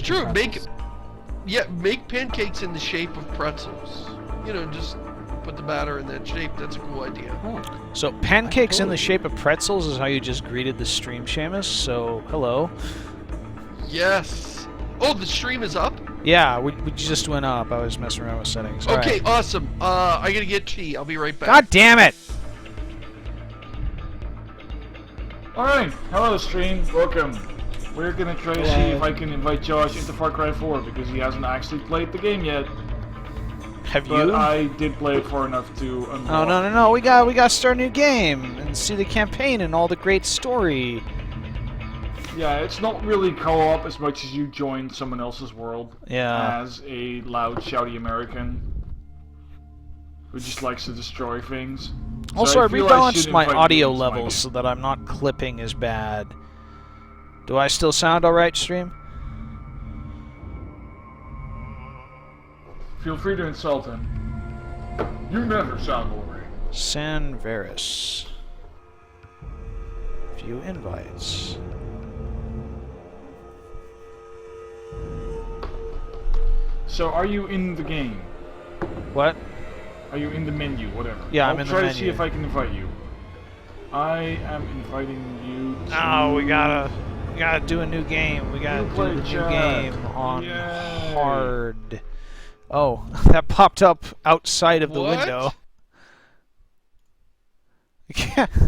true. Make pancakes in the shape of pretzels. You know, just put the batter in that shape. That's a cool idea. So pancakes in the shape of pretzels is how you just greeted the stream, Seamus. So hello. Yes. Oh, the stream is up? Yeah, we just went up. I was messing around with settings. All Okay, right. awesome. I gotta get tea. I'll be right back. God damn it! Alright, hello stream, welcome. We're gonna try to see if I can invite Josh into Far Cry 4 because he hasn't actually played the game yet. Have But you? I did play it for enough to unlock. Oh no! We got to start a new game and see the campaign and all the great story. Yeah, it's not really co-op as much as you join someone else's world. Yeah. As a loud, shouty American who just likes to destroy things. Also, So I feel rebalanced should my invite you audio into my game. levels so that I'm not clipping as bad. Do I still sound alright, stream? Feel free to insult him. You never sound alright. San Veris. View invites. So, are you in the game? What? Are you in the menu? Whatever. Yeah, I'll I'm in the try to menu. see if I can invite you. I am inviting you to... Oh, we gotta do a new game. We gotta do play the new chat. game on Yay. hard. Oh, that popped up outside of the What? window.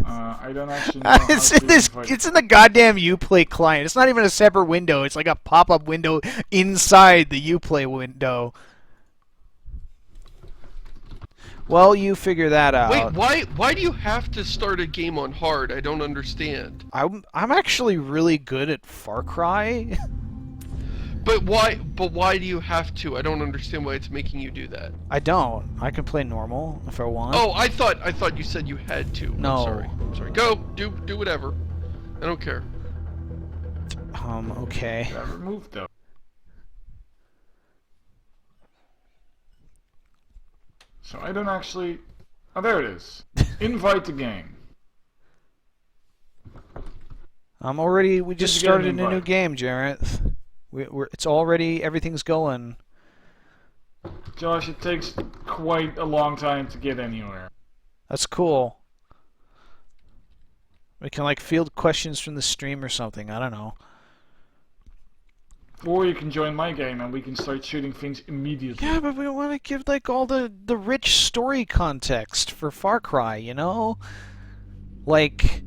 I don't actually know how it's to in this. invite It's in the goddamn Uplay client. It's not even a separate window. It's like a pop-up window inside the Uplay window. Well, you figure that out. Wait, why do you have to start a game on hard? I don't understand. I'm actually really good at Far Cry. But why do you have to? I don't understand why it's making you do that. I don't. I can play normal if I want. Oh, I thought you said you had to. No. I'm sorry. Go. Do whatever. I don't care. Okay. that removed though. So I don't actually... Oh, there it is. Invite the game. We just Did you get an started a new invite? game, Jareth. It's already, everything's going. Josh, it takes quite a long time to get anywhere. That's cool. We can like field questions from the stream or something. I don't know. Or you can join my game and we can start shooting things immediately. Yeah, but we want to give like all the rich story context for Far Cry, you know? Like,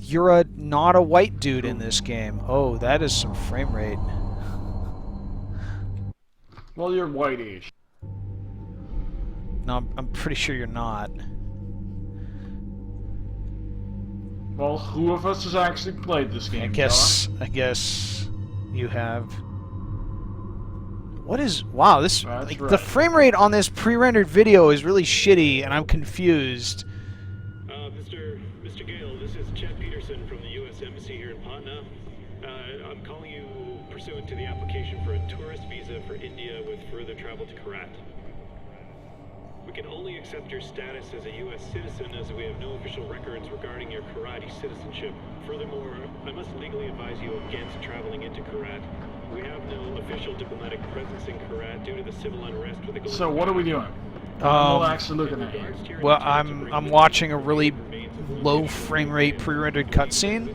you're not a white dude in this game. Oh, that is some frame rate. Well, you're white-ish. No, I'm pretty sure you're not. Well, who of us has actually played this game, I guess you have. What is... Wow, this... That's like, right. the frame rate on this pre-rendered video is really shitty, and I'm confused. Mr. Gale, this is Chet Peterson from the U.S. Embassy here in Patna. I'm calling you pursuant to the application for a tourist visa for India with further travel to Korat. We can only accept your status as a U.S. citizen as we have no official records regarding your Karate citizenship. Furthermore, I must legally advise you against traveling into Korat. We have no official diplomatic presence in Korat due to the civil unrest with the Golden So what are we doing? Um, I'm actually looking at you. Well, I'm watching a really low frame rate pre-rendered cutscene.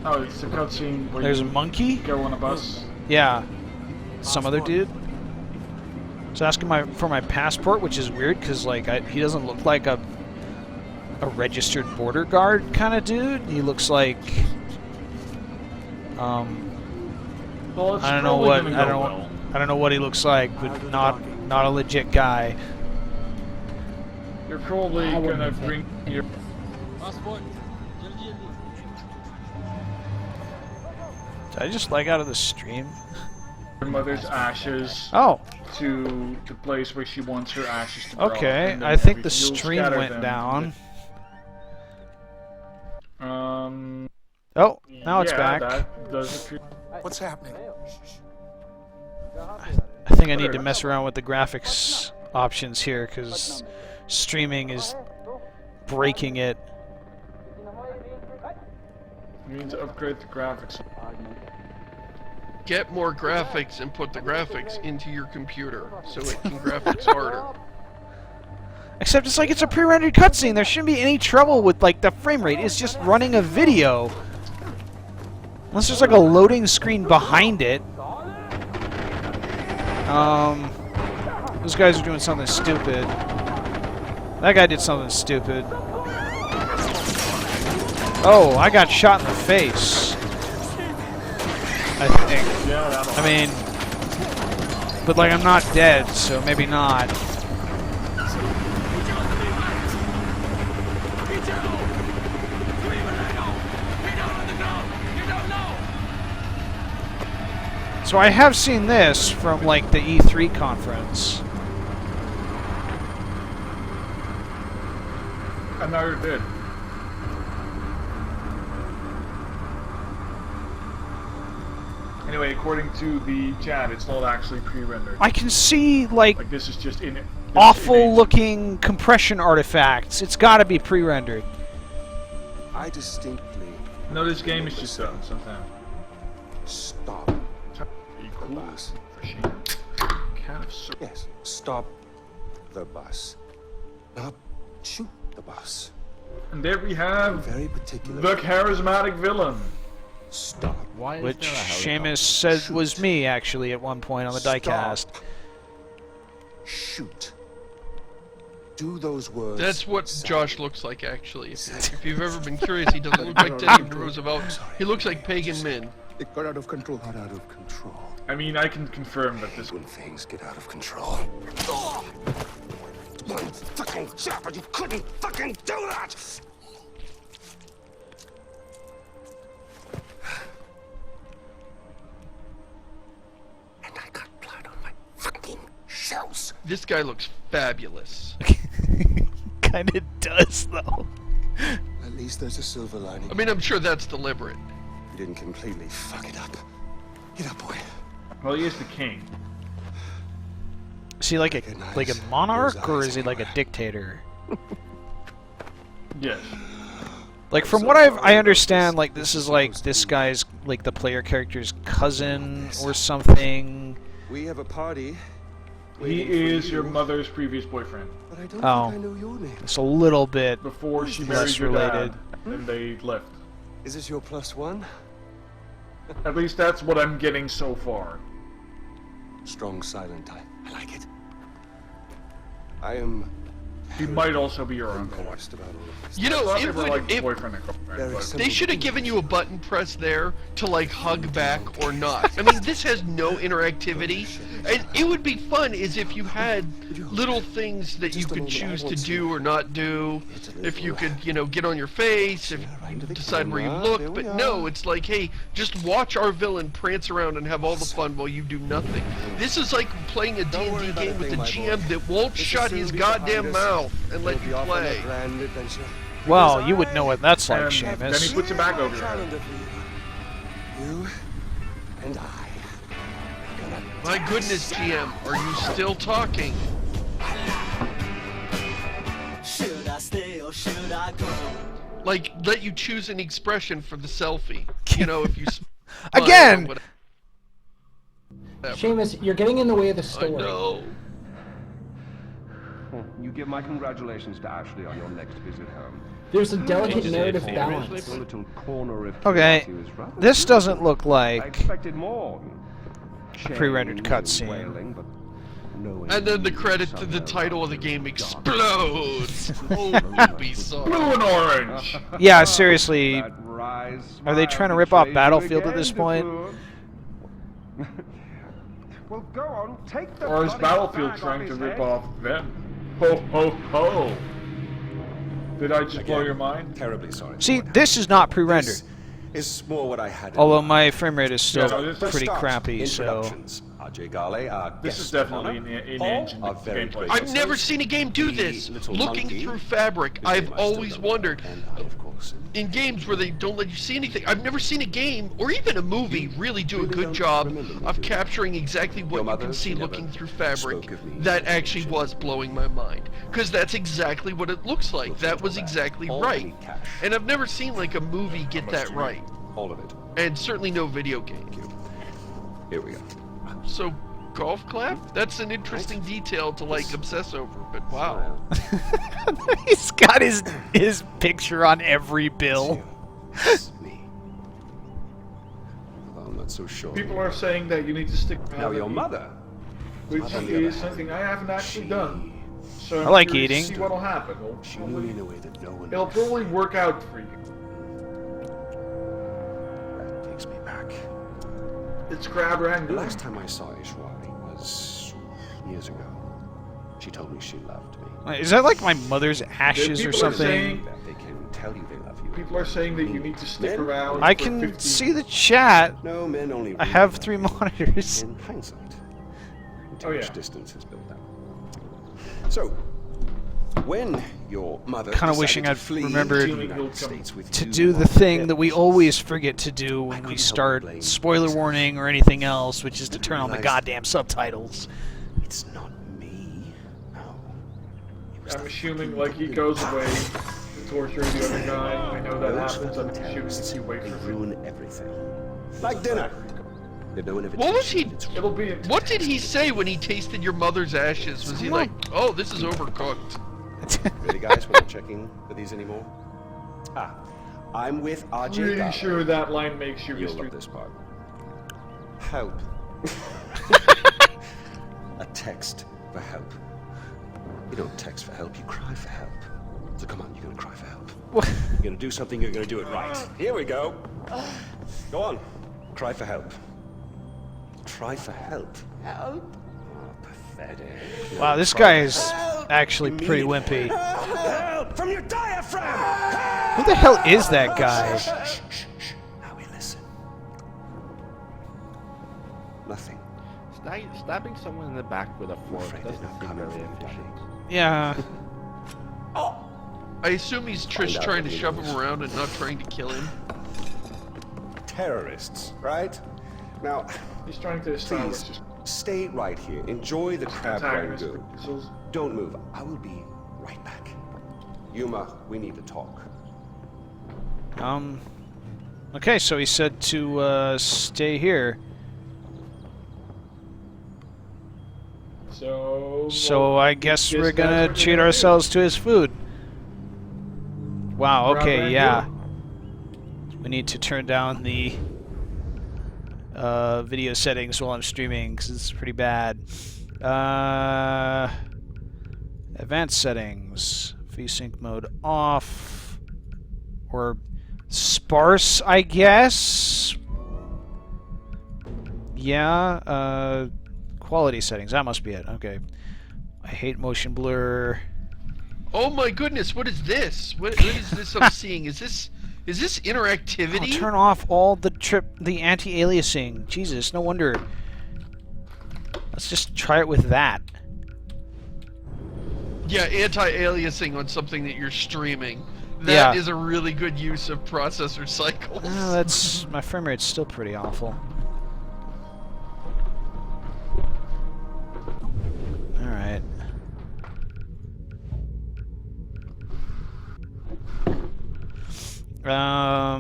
Oh, it's the cutscene where There's a you monkey. go on a bus. Yeah, some other dude. He's asking for my passport, which is weird because like he doesn't look like a registered border guard kind of dude. He looks like Well, it's I don't know probably what gonna go well. I don't know what he looks like, but not a legit guy. You're probably gonna bring your Did I just leg out of the stream? mother's ashes Oh, to the place where she wants her ashes to go. okay. and then I think the you'll stream scatter went them. down. Oh, now it's back. That does appear. What's happening? I think I need to mess around with the graphics options here because streaming is breaking it. You need to upgrade the graphics. Get more graphics and put the graphics into your computer so it can graphics harder. Except it's like it's a pre-rendered cutscene. There shouldn't be any trouble with like the frame rate. It's just running a video. Unless there's like a loading screen behind it. Those guys are doing something stupid. That guy did something stupid. Oh, I got shot in the face. I think. I mean, but like I'm not dead, so maybe not. So I have seen this from like the E3 conference. I never did. Anyway, according to the chat, it's not actually pre-rendered. I can see like This is just in it. awful looking compression artifacts. It's got to be pre-rendered. I distinctly. No, this game is just done sometime. Stop. Be cool. Bus. For shame. Kind of so. Yes. Stop the bus. Not shoot the bus. And there we have Very particular. the charismatic villain. Stop. Why is Which there a Seamus said was me actually at one point on the diecast. Stop. Shoot. Do those words. That's what sound- Josh looks like, actually. If you've ever been curious, he doesn't look like Teddy Roosevelt. He looks like Pagan Min. It got out of control. Got out of control. I mean, I can confirm that this When things get out of control. One fucking job, but you couldn't fucking do that! And I got blood on my fucking shoes. This guy looks fabulous. Kind of does though. At least there's a silver lining. I mean, I'm sure that's deliberate. You didn't completely fuck it up. Get up, boy. Well, he is the king. Is he like a Recognize monarch those or eyes is he like a anywhere. dictator? Yes. Like from what I understand, like this is like this guy's like the player character's cousin or something. We have a party. He waiting for is your you, mother's previous boyfriend. But I don't Oh. think I know your name. It's a little bit. Before she Less married your related. dad, and they left. Is this your +1? At least that's what I'm getting so far. Strong silent. I like it. I am He might also be your uncle. embarrassed about all of this. You know, Thought they it were would. like boyfriend and girlfriend, Very but- simple. They should have given you a button press there to like hug back or not. I mean, this has no interactivity, and it would be fun is if you had little things that you could choose to do or not do. If you could, you know, get on your face, if you decide where you look. But no, it's like, hey, just watch our villain prance around and have all the fun while you do nothing. This is like playing a D&D game with a GM that won't shut his goddamn mouth and let you play. Well, you would know what that's like, And then he Seamus. puts it back over your head. You and I. My goodness, GM, are you still talking? Should I stay or should I go? Like, let you choose an expression for the selfie. You know, if you smile Again! or whatever. Seamus, you're getting in the way of the I story. know. You give my congratulations to Ashley on your next visit home. There's a delicate narrative balance. Your little corner of Okay, curiosity was rather- this doesn't look I like expected more. a pre-rendered Chains and cutscene. wailing, but no And then the one credit to the somehow title of the game dark. explodes. Oh, Ubisoft. Blue and orange! Yeah, seriously. That wry Are they smile trying to rip off betrays you Battlefield at again, this point? Dufour. Well, go on, take the Or is bloody Battlefield bag trying off to his rip head. off them? Ho ho ho! Did I just blow your mind? Terribly sorry. See, this is not pre-rendered. Is more what I had. in Although mind. my frame rate is still Yeah, no, this- pretty Start. crappy, so... Introductions. RJ Gale, our This guest is definitely honor. in Paul, engine our very gameplay. great I've never seen a game do The this. little Looking monkey, through fabric, Mr. I've Master always Number, wondered, and I, of course. in games where they don't let you see anything, I've never seen a game, or even a movie, really do a really good don't job remember me, of do you? capturing exactly Your what you mother, can see she never looking through fabric. spoke of me That in actually fiction. was blowing my mind. Because that's exactly what it looks like. We'll That was settle that. exactly All right. any cash. And I've never seen like a movie get that right. All of it. And certainly no video game. Here we go. So, golf clap? That's an interesting detail to, like, obsess over, but wow. He's got his picture on every bill. It's me. Well, I'm not so sure. People are saying that you need to stick around. Now your and eat, mother. which on the other is hand, something I haven't actually done. So I like I'm curious to eating. see what'll happen. She knew me in a way that no one It'll else. probably work out for you. That takes me back. It's grab The wrangling. last time I saw Ishwari was years ago. She told me she loved me. Is that like my mother's ashes or People are something? saying- That they can tell you they love you. People are saying that you need to stick Men? around. I for can 15 see the chat. No, men only. I really have love 3 you monitors. In hindsight, Oh, much yeah. distance has built up. So, when your mother Kinda decided wishing to I'd flee remembered to the United States with To you do the on thing her that we hips, always forget to do when we start spoiler warning or anything else, which is to turn on the goddamn subtitles. It's not me. No. It was I'm the assuming fucking like he goes away to torture the other guy. I know that Those happens. I'm fucking assuming terrorists, if you wait they for ruin everything. Like dinner. They've no invitation. What was he- It's It'll be. What did he say when he tasted your mother's ashes? Was he like, oh, this is overcooked? Really, guys, we're not checking for these anymore. Ah, I'm with RJ. Pretty Darlow. sure that line makes you You'll history. love this part. Help. A text for help. You don't text for help, you cry for help. So come on, you're gonna cry for help. You're gonna do something, you're gonna do it right. Here we go. Go on. Cry for help. Cry for help. Help? Oh, pathetic. Wow, this guy is actually You pretty need wimpy. Help from your diaphragm! Who the hell is that guy? Shh. Now we listen. Nothing. Stabbing someone in the back with a fork afraid they're doesn't not seem coming very from efficient. Yeah. I assume he's Trish Find out trying to what he shove knows. him around and not trying to kill him. Terrorists, right? Now, He's trying to establish please, his stay right here. Enjoy the crab antagonist. rangoon. Don't move. I will be right back. Yuma, we need to talk. Okay, so he said to stay here. So I guess we're gonna treat ourselves to his food. Wow, okay, yeah. We need to turn down the video settings while I'm streaming, because it's pretty bad. Advanced settings. VSync mode off. Or sparse, I guess? Yeah, quality settings. That must be it. Okay. I hate motion blur. Oh my goodness, what is this? What is this I'm seeing? Is this interactivity? I'll turn off all the anti-aliasing. Jesus, no wonder. Let's just try it with that. Yeah, anti-aliasing on something that you're streaming. That is Yeah. a really good use of processor cycles. That's my frame rate's still pretty awful. All right.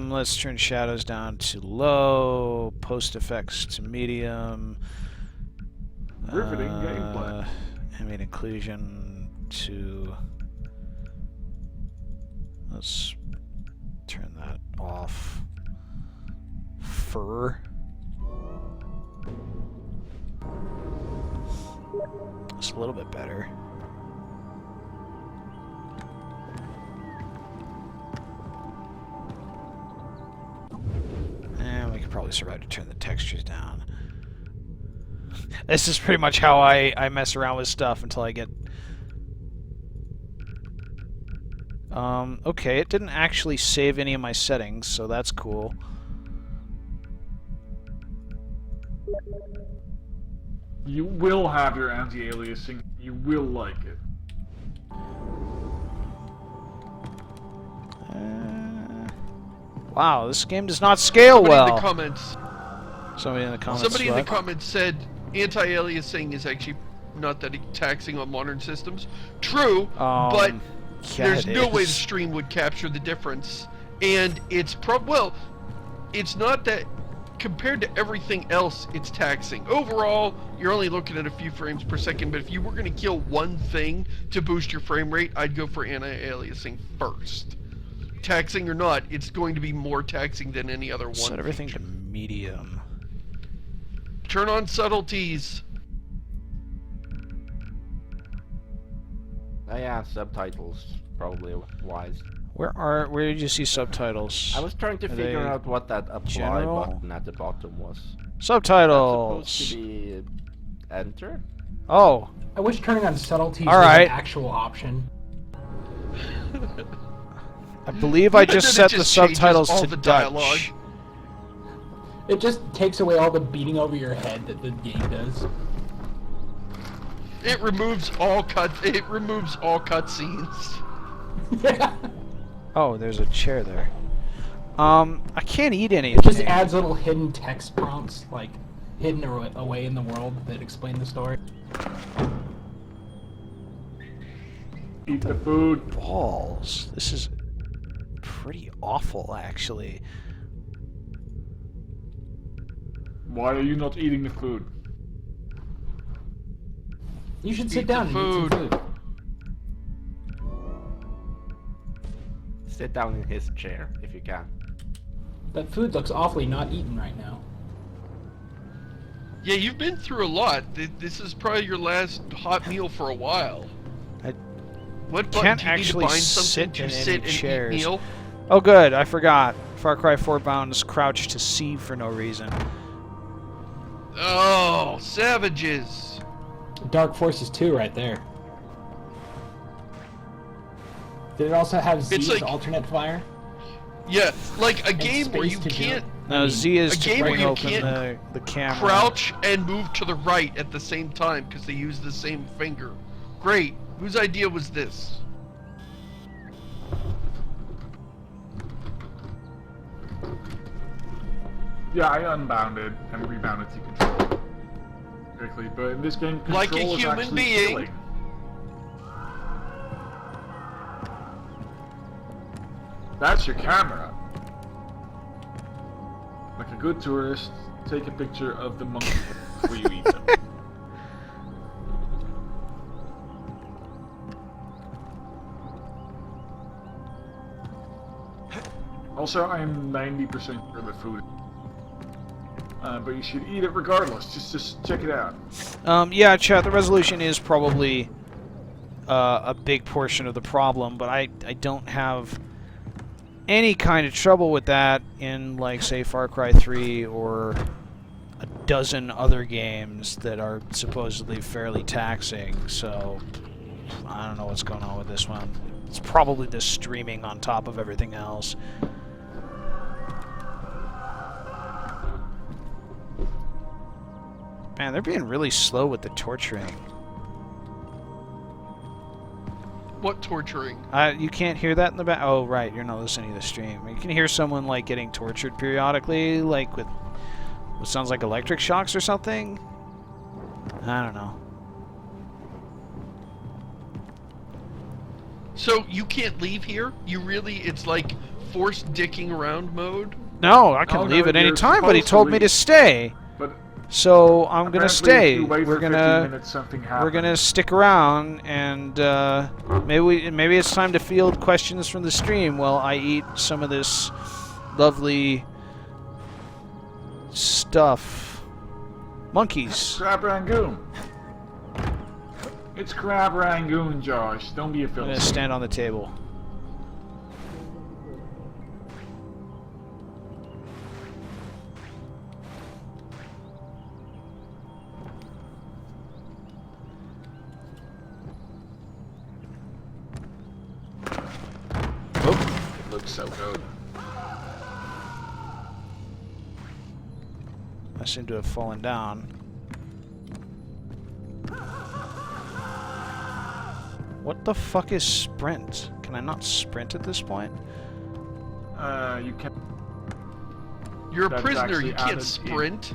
Let's turn shadows down to low, post effects to medium. Riveting gameplay. Ambient inclusion to. Let's turn that off. Fur. It's a little bit better. And we could probably survive to turn the textures down. This is pretty much how I mess around with stuff until I get... okay, it didn't actually save any of my settings, so that's cool. You will have your anti-aliasing. You will like it. Wow, this game does not scale Somebody well. in the comments. Somebody in the comments. Somebody in the what? comments said anti-aliasing is actually not that taxing on modern systems. True, but yeah, there's it no way the is. stream would capture the difference. And it's well, it's not that compared to everything else, it's taxing. Overall, you're only looking at a few frames per second, but if you were going to kill one thing to boost your frame rate, I'd go for anti-aliasing first. Taxing or not, it's going to be more taxing than any other one. Set everything to medium. Turn on subtleties. Oh yeah, subtitles probably wise. Where did you see subtitles? I was trying to Are figure they out what that apply general? button at the bottom was. Subtitles. That's supposed to be enter. Oh, I wish turning on subtleties All was right. an actual option. I believe I just Then it set the just changes subtitles all to the Dutch. dialogue. It just takes away all the beating over your head that the game does. It removes all cutscenes. Yeah. Oh, there's a chair there. I can't eat It anything. just adds little hidden text prompts, like hidden away in the world that explain the story. Eat the food. Balls. This is pretty awful, actually. Why are you not eating the food? You should sit Eat the down and eat some food. Sit down in his chair if you can. That food looks awfully not eaten right now. Yeah, you've been through a lot. This is probably your last hot meal for a while. I What button can't do you need to actually bind something sit to in sit any and chairs. eat meal? Oh, good. I forgot. Far Cry 4 bounds crouch to C for no reason. Oh, savages! Dark Forces 2 right there. Did it also have Z's like- alternate fire? Yeah, like a game where space you to do can't it. No, Z is a to game where bring you open can't the camera. crouch and move to the right at the same time because they use the same finger. Great. Whose idea was this? Yeah, I unbounded and rebounded to control quickly, but in this game, control Like a is human actually being. killing. That's your camera. Like a good tourist, take a picture of the monkey before you eat them. Also, I'm 90% sure the food. But you should eat it regardless. Just check it out. Yeah, chat, the resolution is probably a big portion of the problem, but I don't have any kind of trouble with that in, like, say, Far Cry 3 or a dozen other games that are supposedly fairly taxing, so I don't know what's going on with this one. It's probably the streaming on top of everything else. Man, they're being really slow with the torturing. What torturing? You can't hear that in the back? Oh, right, you're not listening to the stream. You can hear someone, like, getting tortured periodically, like, with what sounds like electric shocks or something? I don't know. So you can't leave here? You really, it's like forced dicking around mode? No, I can Oh, leave no, at any you're time, but he supposed to told me leave. to stay. But So I'm gonna apparently if stay. you wait We're for 15 gonna minutes, something we're happens. gonna stick around, and maybe it's time to field questions from the stream while I eat some of this lovely stuff. Monkeys. Crab Rangoon. It's Crab Rangoon, Josh. Don't be a I'm gonna Philistine. stand on the table. Oh, it looks so good. I seem to have fallen down. What the fuck is sprint? Can I not sprint at this point? You can. You're a That's prisoner, actually you can't added in. sprint.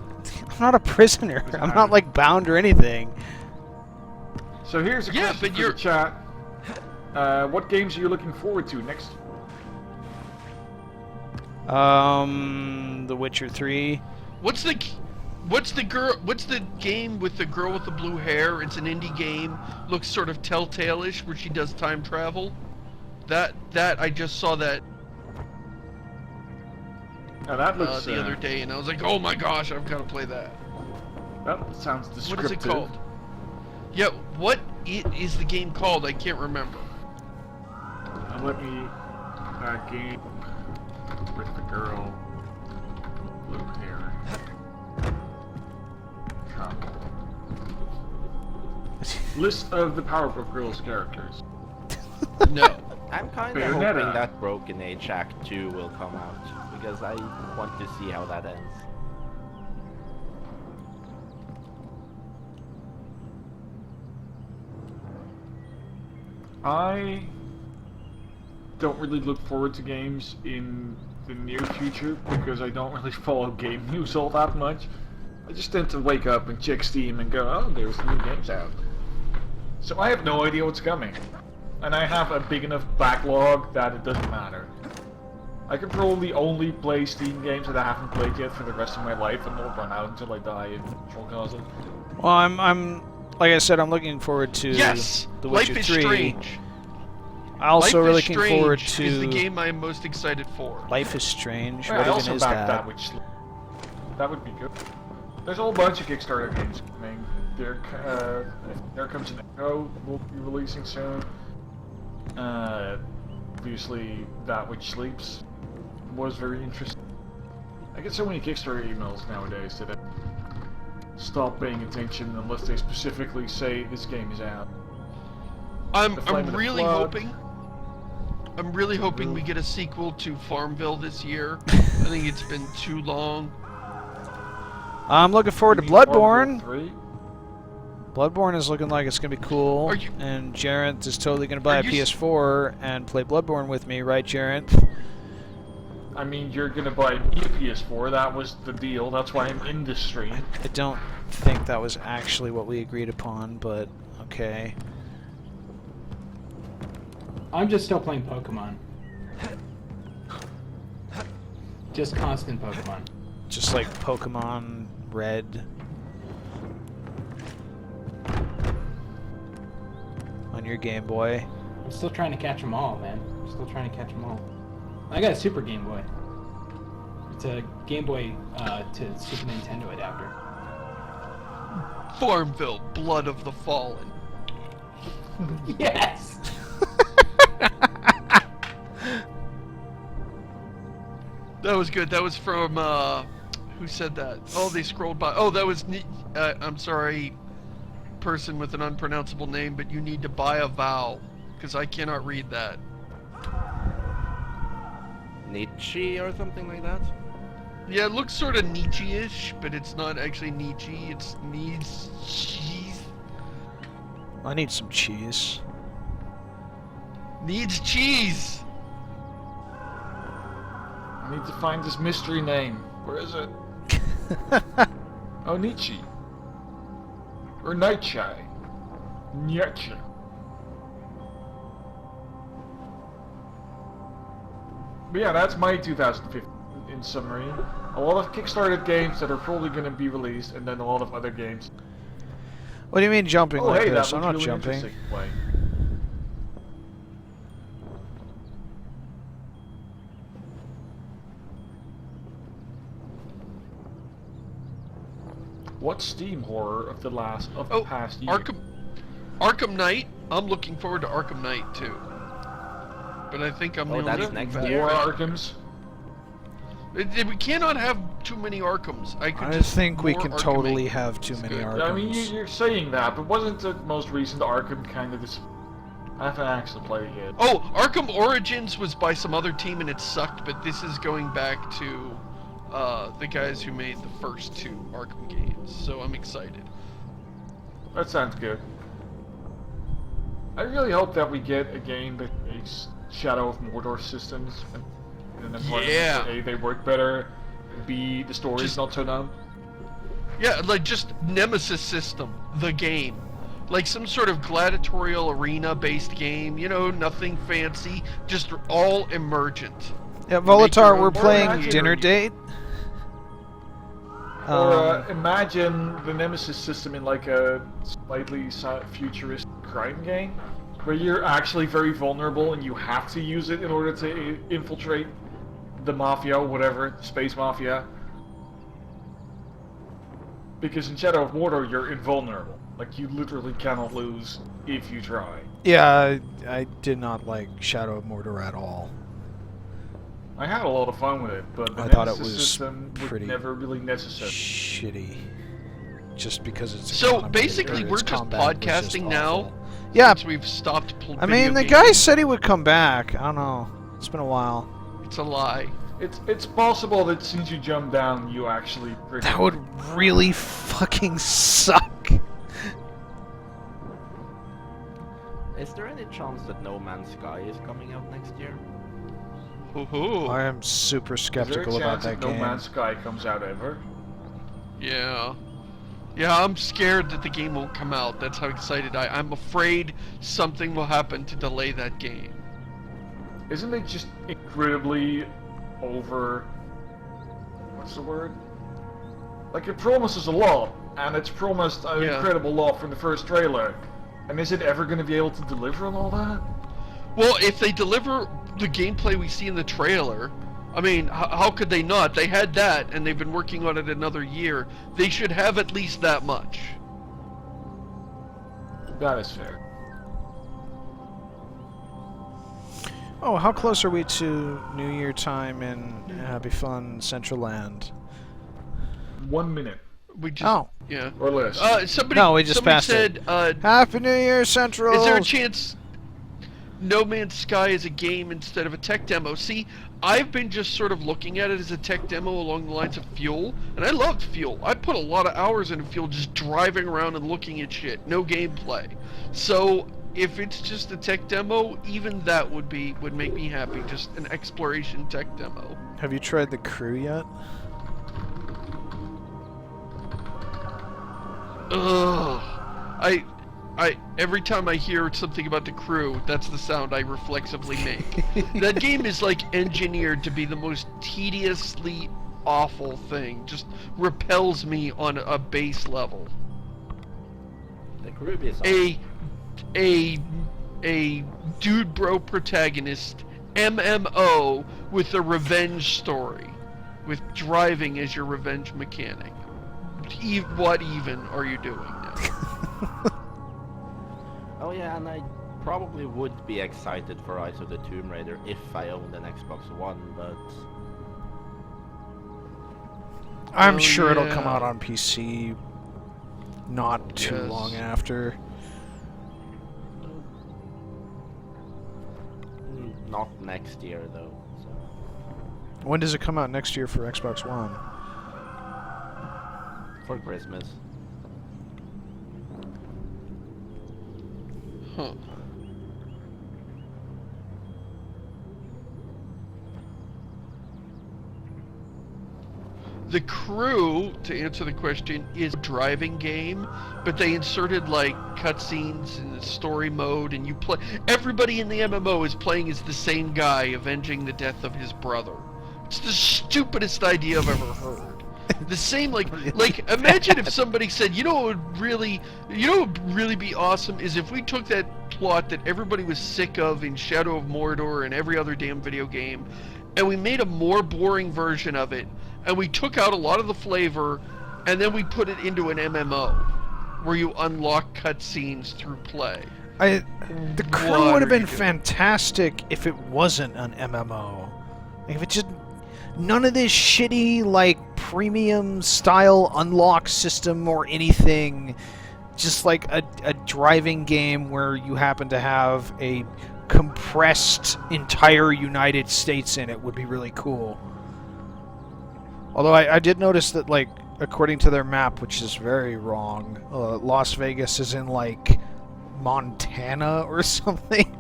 I'm not a prisoner. I'm not, like, bound or anything. So here's a Yeah, question but for you're- the chat. What games are you looking forward to next? The Witcher 3. What's the game with the girl with the blue hair? It's an indie game. Looks sort of Telltale-ish, where she does time travel. That I just saw that Now that looks the other day, and I was like, oh my gosh, I've got to play that. That sounds descriptive. What is it called? Yeah, what is the game called? I can't remember. Let me game with the girl, blue hair. List of the Powerpuff Girls characters. No. I'm kind of Bayonetta. hoping that Broken Age Act 2 will come out, because I want to see how that ends. I don't really look forward to games in the near future because I don't really follow game news all that much. I just tend to wake up and check Steam and go, oh, there's new games out. So I have no idea what's coming. And I have a big enough backlog that it doesn't matter. I could probably only play Steam games that I haven't played yet for the rest of my life and they'll run out until I die in natural causes. Well, I'm like I said, I'm looking forward to Yes! The Life Witcher is 3. Strange. I also Life really is looking Strange forward to is the game I'm most excited for. Life is Strange. I What also even is back that? that would be good. There's a whole bunch of Kickstarter games coming. There comes an Echo will be releasing soon. Obviously, That Which Sleeps was very interesting. I get so many Kickstarter emails nowadays that I stop paying attention unless they specifically say this game is out. I'm Flame of the really Flood. hoping. I'm really hoping we get a sequel to Farmville this year. I think it's been too long. I'm looking forward to Bloodborne. 3? Bloodborne is looking like it's going to be cool. Are you- And Jarrett is totally going to buy Are a you s- PS4 and play Bloodborne with me, right, Jarrett? I mean, you're gonna buy me a PS4. That was the deal. That's why I'm in this stream. I don't think that was actually what we agreed upon, but okay. I'm just still playing Pokemon. Just constant Pokemon. Just like Pokemon Red. On your Game Boy. I'm still trying to catch them all, man. I'm still trying to catch them all. I got a Super Game Boy. It's a Game Boy to Super Nintendo adapter. Farmville, Blood of the Fallen. Yes! That was good. That was from, who said that? Oh, they scrolled by. Oh, that was, I'm sorry, person with an unpronounceable name, but you need to buy a vowel, because I cannot read that. Nietzsche or something like that? Yeah, it looks sort of Nietzsche-ish, but it's not actually Nietzsche. It's needs cheese. I need some cheese. Needs cheese. I need to find this mystery name. Where is it? Oh, Nietzsche. Or Nietzsche. Nietzsche. But yeah, that's my 2015 in summary. A lot of Kickstarter games that are probably going to be released, and then a lot of other games. What do you mean jumping Oh, like hey, this? that I'm looks not really jumping. interesting. Play. What Steam horror of the past year? Arkham Knight. I'm looking forward to Arkham Knight too. But I think I'm the only that's one next who- year. More Arkhams. We cannot have too many Arkhams. I I think we more can Arkham totally Knight. have too It's many good. Arkhams. I mean, you're saying that, but wasn't the most recent Arkham kind of this? I haven't actually played it yet. Oh, Arkham Origins was by some other team and it sucked, but this is going back to the guys who made the first two Arkham games, so I'm excited. That sounds good. I really hope that we get a game that makes Shadow of Mordor systems, and then Yeah. A, they work better, B, the story's Just- not so dumb. Yeah, like just Nemesis system, the game. Like some sort of gladiatorial arena-based game, you know, nothing fancy, just all emergent. Yeah, Make your Volatar, own we're playing Warhammer. Dinner Date. Or imagine the Nemesis system in like a slightly futuristic crime game, where you're actually very vulnerable and you have to use it in order to infiltrate the mafia, or whatever, space mafia. Because in Shadow of Mordor, you're invulnerable. Like, you literally cannot lose if you try. Yeah, I did not like Shadow of Mordor at all. I had a lot of fun with it, but the I thought it Nemesis was system was pretty never really necessary. shitty. Just because it's So economy, basically, or we're its just combat was just podcasting now. awful. Yeah, Since we've stopped. I mean, the guy said he would come back. I don't know. It's been a while. It's a lie. It's possible that since you jumped down, you actually... That would really fucking suck. Is there any chance that No Man's Sky is coming out next year? Ooh. I am super skeptical about that game. No Man's Sky comes out ever? Yeah. Yeah, I'm scared that the game won't come out. That's how excited I'm afraid something will happen to delay that game. Isn't it just incredibly over... What's the word? Like, it promises a lot, and it's promised an incredible lot from the first trailer. And is it ever going to be able to deliver on all that? Well, if they deliver the gameplay we see in the trailer, I mean, how could they not? They had that, and they've been working on it another year. They should have at least that much. That is fair. Oh, how close are we to New Year time in Happy Fun Central Land? 1 minute. We just, yeah. Or less. Somebody, No, we just somebody passed said, it. Happy New Year, Central! Is there a chance No Man's Sky is a game instead of a tech demo? See, I've been just sort of looking at it as a tech demo along the lines of Fuel, and I loved Fuel. I put a lot of hours into Fuel just driving around and looking at shit. No gameplay. So, if it's just a tech demo, even that would make me happy. Just an exploration tech demo. Have you tried The Crew yet? Ugh. Every time I hear something about The Crew, that's the sound I reflexively make. That game is like engineered to be the most tediously awful thing. Just repels me on a base level. The Crew is awesome. A dude bro protagonist MMO with a revenge story, with driving as your revenge mechanic. What even are you doing now? Oh yeah, and I probably would be excited for Rise of the Tomb Raider if I owned an Xbox One, but... I'm sure it'll come out on PC not too long after. Not next year, though. So. When does it come out next year for Xbox One? For Christmas. Huh. The Crew, to answer the question, is a driving game, but they inserted like cutscenes in the story mode, and you play. Everybody in the MMO is playing as the same guy avenging the death of his brother. It's the stupidest idea I've ever heard. The same, like imagine if somebody said, you know what would really be awesome is if we took that plot that everybody was sick of in Shadow of Mordor and every other damn video game, and we made a more boring version of it, and we took out a lot of the flavor, and then we put it into an MMO, where you unlock cutscenes through play. The Crew would have been fantastic if it wasn't an MMO. Like, if it just... None of this shitty, like, premium style unlock system or anything. Just like a driving game where you happen to have a compressed entire United States in it would be really cool. Although I did notice that, like, according to their map, which is very wrong, Las Vegas is in, like, Montana or something.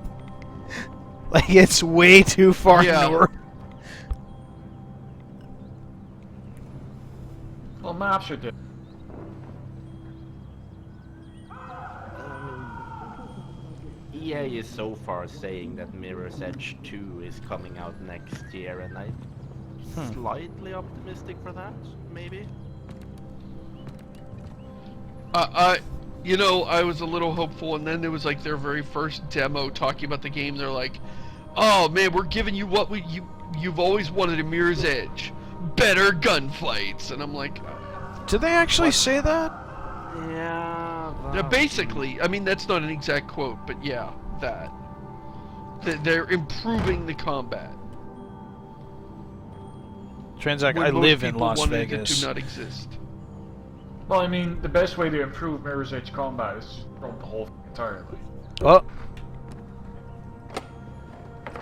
Like, it's way too far north. Well, maps are different. EA is so far saying that Mirror's Edge 2 is coming out next year, and I'm slightly optimistic for that, maybe. You know, I was a little hopeful, and then there was like their very first demo talking about the game. They're like, "Oh man, we're giving you what you've always wanted in Mirror's Edge, better gunfights." And I'm like, Did they actually say that? Yeah. basically, I mean that's not an exact quote, but yeah, that they're improving the combat. Transact, When I most live in people Las wanted it Vegas. to not exist. Well, I mean, the best way to improve Mirror's Edge combat is to drop the whole thing entirely. Oh,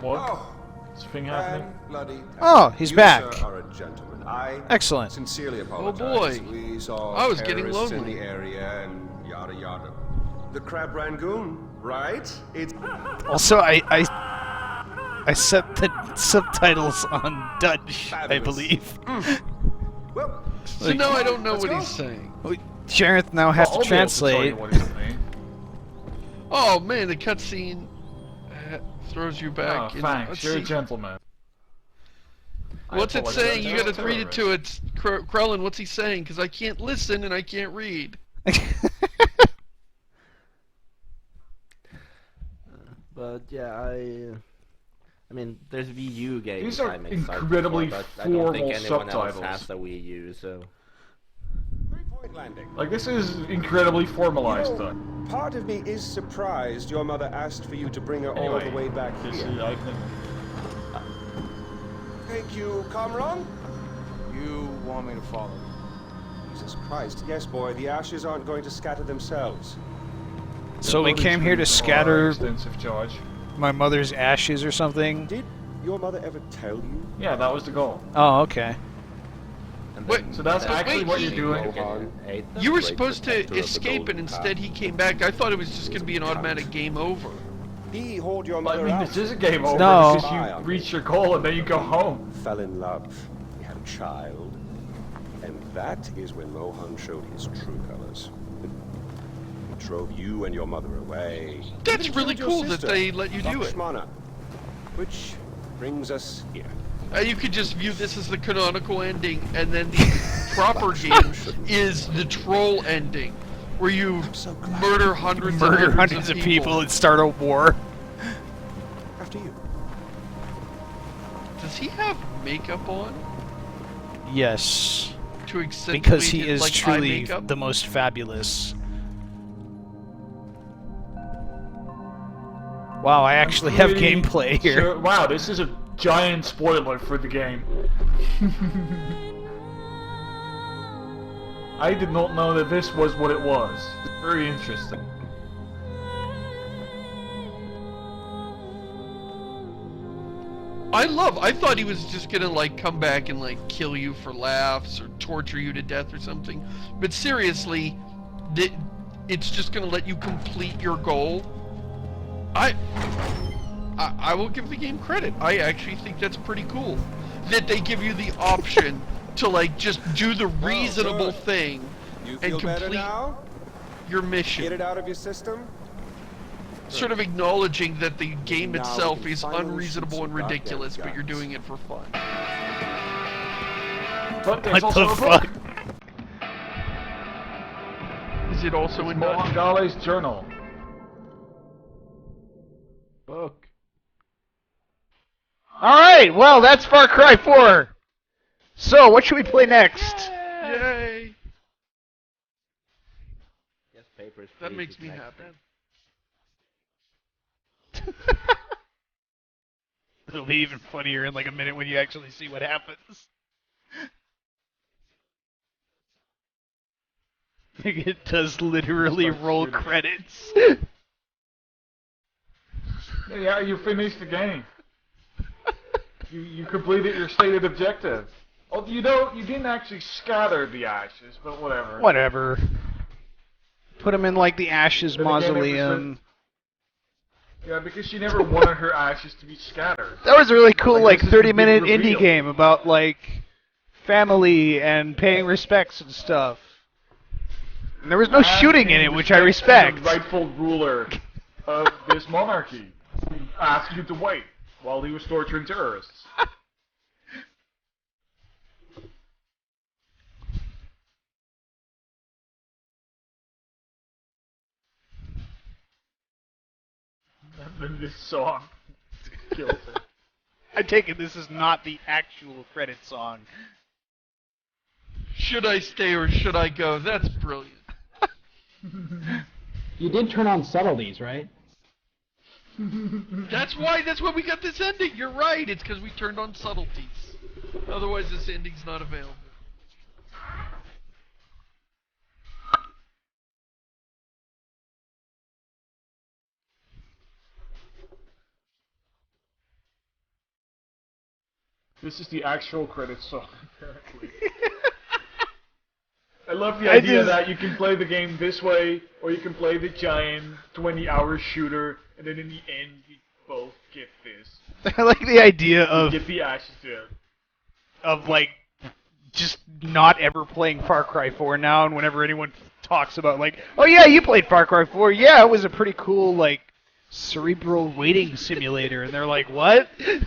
What? Oh, Is a thing happening? bloody. Oh, he's you, back. Sir, are a gentleman. I excellent. sincerely Oh apologize. boy. We saw I was getting terrorists in lonely. the area and yada yada. The Crab Rangoon, right? It's Also, I set the subtitles on Dutch, I Fabulous. believe. well. So now I don't know Let's what go. he's saying. Jareth now has I'll to be able tell you translate. what he's saying. Oh man, the cutscene throws you back. Oh, in- thanks. let's You're a see. gentleman. I What's it apologize. saying? You That's gotta read it to terrorist. it. Krellin, what's he saying? Because I can't listen and I can't read. But yeah, I mean, there's Wii U games These are I'm excited incredibly for, but I don't think formal anyone else subtitles. has a Wii U, so... Three-point landing. Like, this is incredibly formalized, You know, though. part of me is surprised your mother asked for you to bring her all the way back this here. is, I can... Thank you, Kamran. You want me to follow? Jesus Christ. Yes, boy, the ashes aren't going to scatter themselves. So we came here to Are scatter extensive charge. my mother's ashes or something? Did your mother ever tell you? Yeah, that was the goal. Oh, okay. And Wait, then So that's so actually wait, what he- you're doing. Lohan ate them, You were great supposed to protector of the escape, golden and instead path. he came back. I thought it was just gonna be an automatic game over. He hauled your But, I mother mean, out. this is a game over No. because you reach your goal and then you go home. Fell in love. He had a child. And that is when Mohan showed his true colors. He drove you and your mother away. That's Even really killed your cool that sister, they let you do it. Lakshmana. Which brings us here. You could just view this as the canonical ending, and then the proper game is the troll ending, where you so glad. murder hundreds Hundreds of people and start a war. After you. Does he have makeup on Yes. to accentuate Because he his, is like, eye truly makeup? the most fabulous. Wow, I actually have Pretty gameplay here. sure- Wow, this is a giant spoiler for the game. I did not know that this was what it was. Very interesting. I thought he was just gonna like come back and like kill you for laughs or torture you to death or something. But seriously, it's just gonna let you complete your goal. I will give the game credit. I actually think that's pretty cool. That they give you the option to like just do the reasonable good. thing You and feel better complete now? your Get mission. it out of your system? Sort of acknowledging that the game Now we itself can is finally unreasonable shoot and some goddamn ridiculous, but you're guns. doing it for fun. But there's What also the a book. fuck? Is it also in Mohan Dutch? Gale's journal. Book. Alright, well, that's Far Cry 4. So, what should we play next? Yay! Yes, papers, That please, makes it's me next happy. thing. It'll be even funnier in like a minute when you actually see what happens. It does literally roll credits. Yeah, you finished the game. You completed your stated objective. Oh, you didn't actually scatter the ashes, but whatever. Whatever. Put him in like the Ashes Then again, it was mausoleum. Yeah, because she never wanted her ashes to be scattered. That was a really cool Like, like this is a big 30-minute indie reveal. game about like family and paying respects and stuff. And there was no And shooting in paying it, which I respect to respect. The rightful ruler of this monarchy asked you to wait while he was torturing terrorists. then this song kills it. I take it this is not the actual credit song. Should I stay or should I go? That's brilliant. You did turn on subtleties, right? That's why we got this ending. You're right. It's because we turned on subtleties. Otherwise, this ending's not available. This is the actual credits song, apparently. I love the idea that you can play the game this way, or you can play the giant 20-hour shooter, and then in the end you both get this. I like the idea You of get the ashes there. like just not ever playing Far Cry 4 now, and whenever anyone talks about like, oh yeah, you played Far Cry 4, yeah, it was a pretty cool like cerebral waiting simulator, and they're like, what? It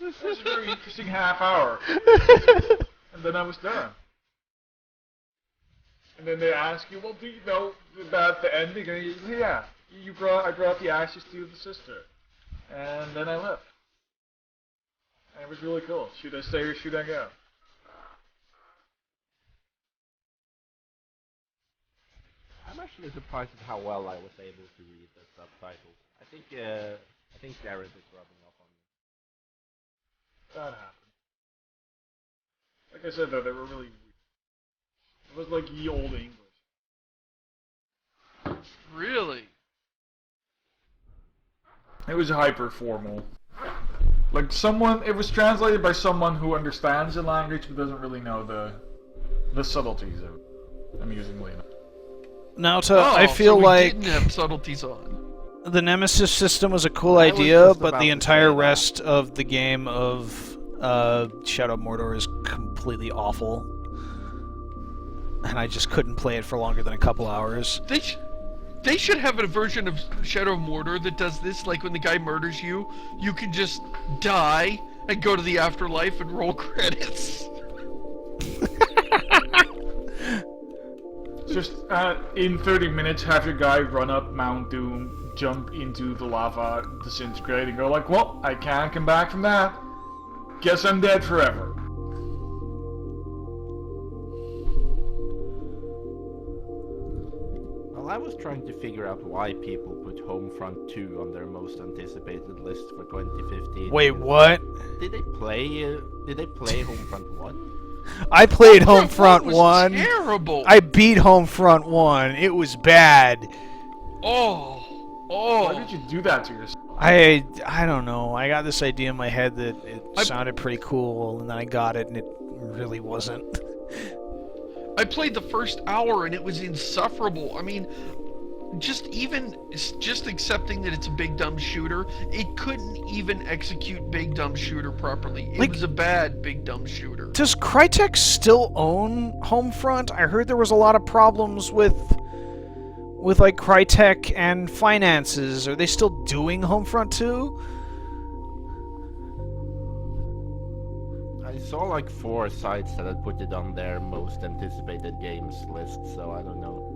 was a very interesting half hour. And then I was done. And then they ask you, well, do you know about the ending? And you say, yeah, I brought the ashes to the sister. And then I left. And it was really cool. Should I stay or should I go? I'm actually surprised at how well I was able to read the subtitles. I think Garrett is rubbing off on me. That happened. Like I said, though, they were really weird. It was like ye old English. Really? It was hyper formal. Like it was translated by someone who understands the language but doesn't really know the subtleties of it, amusingly enough. Now, I feel so we like didn't have subtleties on. the Nemesis system was a cool I was idea, just but about the to entire say that. rest of the game of Shadow of Mordor is completely awful. And I just couldn't play it for longer than a couple hours. They should have a version of Shadow of Mordor that does this, like when the guy murders you, you can just die and go to the afterlife and roll credits. Just in 30 minutes, have your guy run up Mount Doom, jump into the lava, disintegrate, and go like, well, I can't come back from that. Guess I'm dead forever. Well, I was trying to figure out why people put Homefront 2 on their most anticipated list for 2015. Wait, what? Did they play Homefront 1? I played Homefront Homefront 1. Terrible. I beat Homefront 1. It was bad. Why did you do that to yourself? I don't know. I got this idea in my head that it sounded pretty cool, and then I got it, and it really wasn't. I played the first hour and it was insufferable. I mean, just accepting that it's a big dumb shooter, it couldn't even execute big dumb shooter properly. It was a bad big dumb shooter. Does Crytek still own Homefront? I heard there was a lot of problems with like Crytek and finances. Are they still doing Homefront 2? I saw like 4 sites that had put it on their most anticipated games list, so I don't know.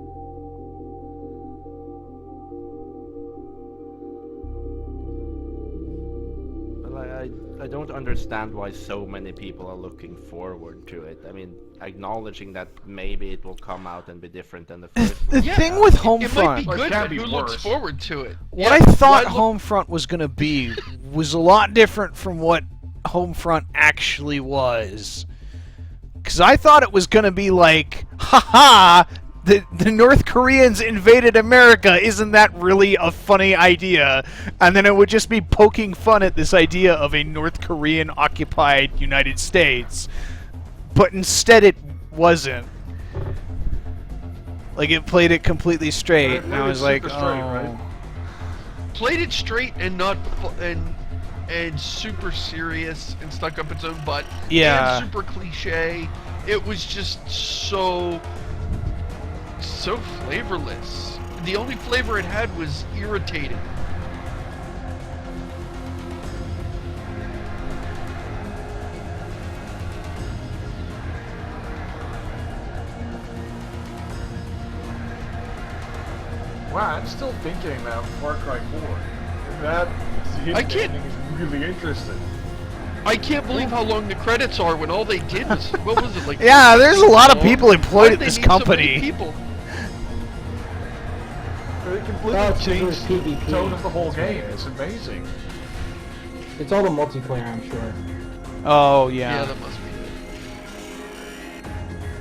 I don't understand why so many people are looking forward to it. I mean, acknowledging that maybe it will come out and be different than the first The one. thing with It might be Homefront, good, can't but be who looks worse. forward to it? what I thought Homefront was going to be was a lot different from what Homefront actually was. Because I thought it was going to be like, haha, the North Koreans invaded America, isn't that really a funny idea? And then it would just be poking fun at this idea of a North Korean-occupied United States. But instead it wasn't. Like, it played it completely straight, and I was like, Super oh... straight, right? Played it straight and not and super serious and stuck up its own butt. Yeah. And super cliche. It was just so flavorless. The only flavor it had was irritating. Wow, I'm still thinking about Far Cry 4. That him I can't- ending is really interesting. I can't believe how long the credits are when all they did was, what was it, like... Yeah, there's a lot of long? people employed Why'd at they this need so many company. people? They completely Oh, it's changed just PvP. the tone of the whole That's what game. it It's is. amazing. It's all the multiplayer, I'm sure. Oh, Yeah, yeah. that must be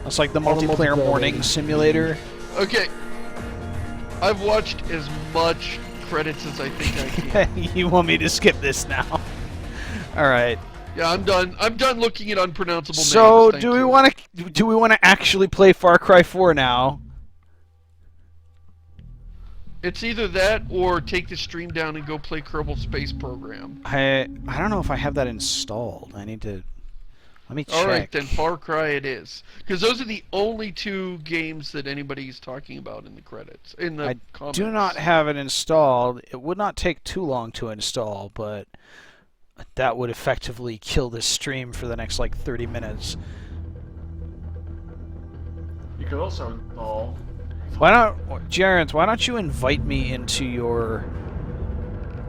It's like the all the multiplayer multiplayer morning games. simulator. it. Okay. I've watched as much credits as I think I can. You want me to skip this now? Alright. Yeah, I'm done. I'm done looking at unpronounceable So, names. Thank do we you. want to actually play Far Cry 4 now? It's either that or take the stream down and go play Kerbal Space Program. I don't know if I have that installed. I need to... Let me check. Alright, then Far Cry it is. Because those are the only two games that anybody's talking about in the credits. In the I comments. do not have it installed. It would not take too long to install, but that would effectively kill this stream for the next, like, 30 minutes. You could also install. Why don't... Jarrett, why don't you invite me into your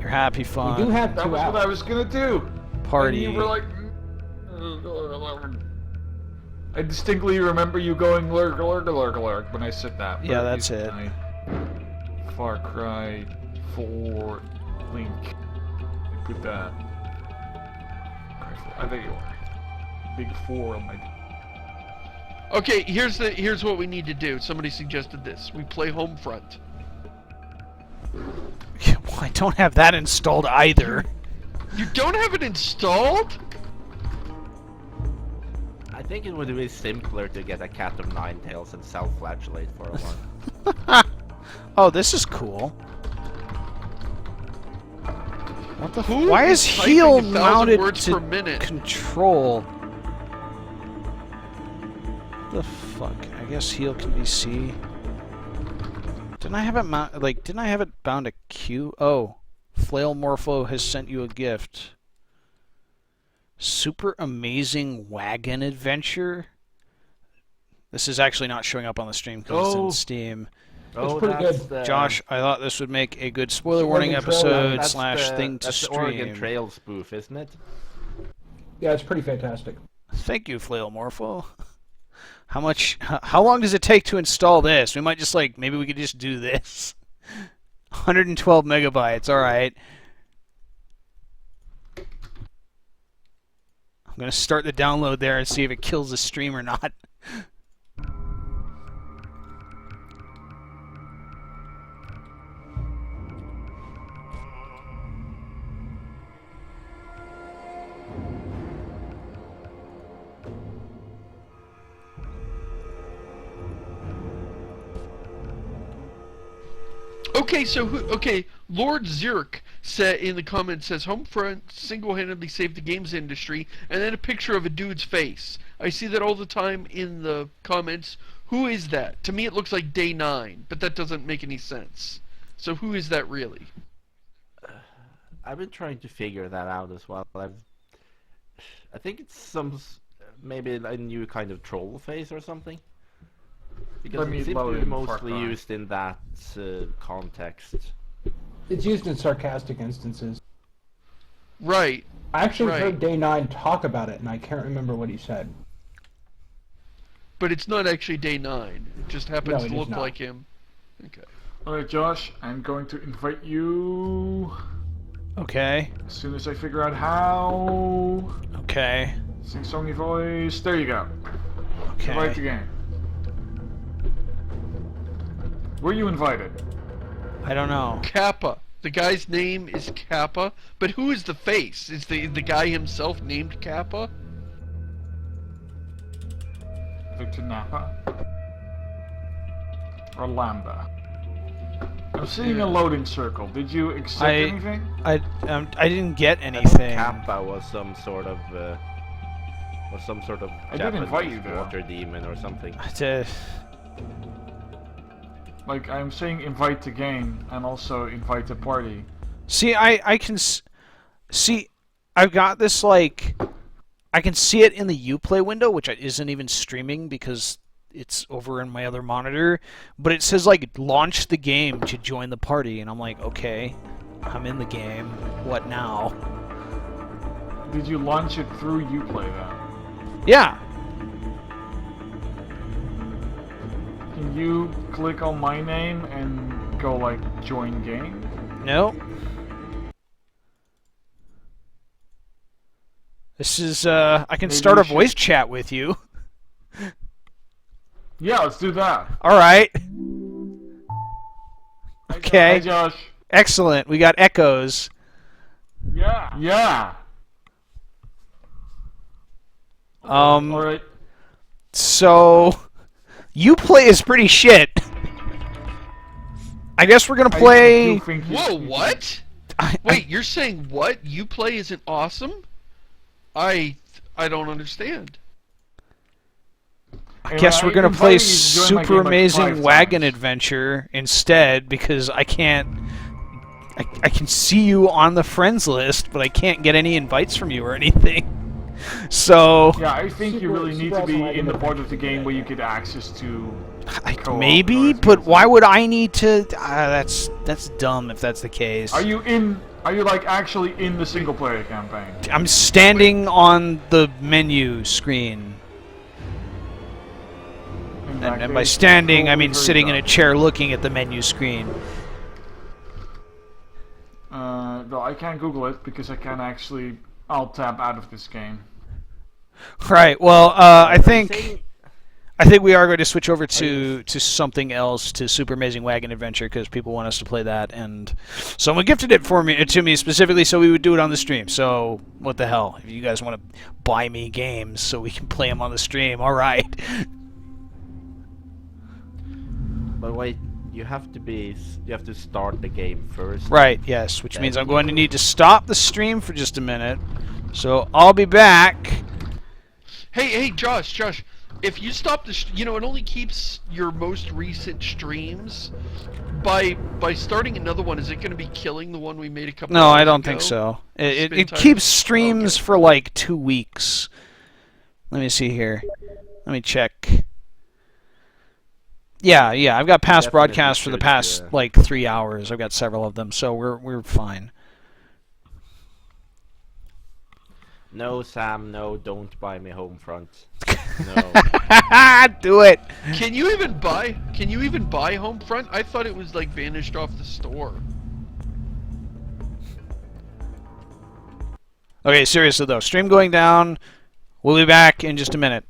Happy Fun We do have That two was out. what I was gonna do. party? And you were like. I distinctly remember you going lurk, lurk, lurk, lurk when I said that. Yeah, Where that's is it. my Far Cry 4 link. Put that. I think you are. Big 4 on my. Okay, here's what we need to do. Somebody suggested this. We play Homefront. Well, I don't have that installed either. You don't have it installed? I think it would be simpler to get a cat of nine tails and self-flagellate for a while. Oh, this is cool. What the? Who Why is is typing heel 1,000 mounted words to per minute? control? The fuck? I guess heel can be C. Didn't I have it didn't I have it bound to Q? Oh, Flail Morpho has sent you a gift. Super amazing wagon adventure. This is actually not showing up on the stream because it's Oh. in Steam. Oh, pretty that's good. the- Josh, I thought this would make a good spoiler It's warning Oregon Trail, episode that's slash the- thing to that's the Oregon stream. Trail spoof, isn't it? Yeah, it's pretty fantastic. Thank you, Flail Morpho. How long does it take to install this? We might just maybe we could just do this. 112 megabytes, alright. I'm gonna start the download there and see if it kills the stream or not. Okay, so Lord Zirk said in the comments says Homefront single-handedly saved the games industry, and then a picture of a dude's face. I see that all the time in the comments. Who is that? To me, it looks like Day 9, but that doesn't make any sense. So who is that really? I've been trying to figure that out as well. I think it's maybe a new kind of troll face or something. Because Let me it seems load to be in Far mostly Cry. used in that context. It's used in sarcastic instances. Right. I actually Right. heard Day 9 talk about it, and I can't remember what he said. But it's not actually Day 9. It just happens No, it to is look not. like him. Okay. Alright, Josh, I'm going to invite you Okay, as soon as I figure out how. okay, Sing songy voice. There you go. Invite the okay. game. Were you invited? I don't know. Kappa. The guy's name is Kappa, but who is the face? Is the guy himself named Kappa? Victor Napa? Or Lambda? I'm seeing a loading circle. Did you accept anything? I didn't get anything. Kappa was some sort of I did invite you, Japanese though. water demon or something. Like, I'm saying invite to game and also invite to party. See, I can see. I've got this I can see it in the Uplay window, which isn't even streaming because it's over in my other monitor. But it says launch the game to join the party, and I'm like, okay. I'm in the game. What now? Did you launch it through Uplay then? Yeah. Can you click on my name and go like join game? No. This is, I can Maybe start we a voice should- chat with you. Yeah, let's do that. Alright. Hi, Okay. Josh. Excellent. We got echoes. Yeah. Yeah. Alright. So, Uplay is pretty shit. I guess we're gonna I play... do think you- Whoa, what? Wait, you're saying what? Uplay isn't awesome? I don't understand. I guess we're I gonna invited play you to join my Super game, like, Amazing 5 Wagon times. Adventure instead because I can't... I can see you on the friends list, but I can't get any invites from you or anything. So... Yeah, I think you really need to Super be awesome in the wagon part of the game where you get access to co-op Maybe, or but things. why would I need to... that's dumb if that's the case. Are you like actually in the single player campaign? I'm standing on the menu screen. In that And by case, standing, I probably mean very sitting in a dumb. chair looking at the menu screen. Well, I can't Google it because I can't actually alt tab out of this game. Right. Well, I think saying- we are going to switch over to something else, to Super Amazing Wagon Adventure, because people want us to play that, and someone gifted it to me specifically, so we would do it on the stream. So what the hell? If you guys want to buy me games so we can play them on the stream, all right. But wait, you have to start the game first. Right. Yes. Which Then means I'm you- going to need to stop the stream for just a minute. So I'll be back. Hey, Josh, if you stop the, it only keeps your most recent streams. By starting another one, is it going to be killing the one we made a couple? No, hours I don't ago? think so. It Spin time? keeps streams Okay. for like 2 weeks. Let me see here. Let me check. Yeah, I've got past Definitely broadcasts for the should, past yeah. like 3 hours. I've got several of them, so we're fine. No, Sam, no, don't buy me Homefront. No. Do it. Can you even buy Homefront? I thought it was like vanished off the store. Okay, seriously though, stream going down. We'll be back in just a minute.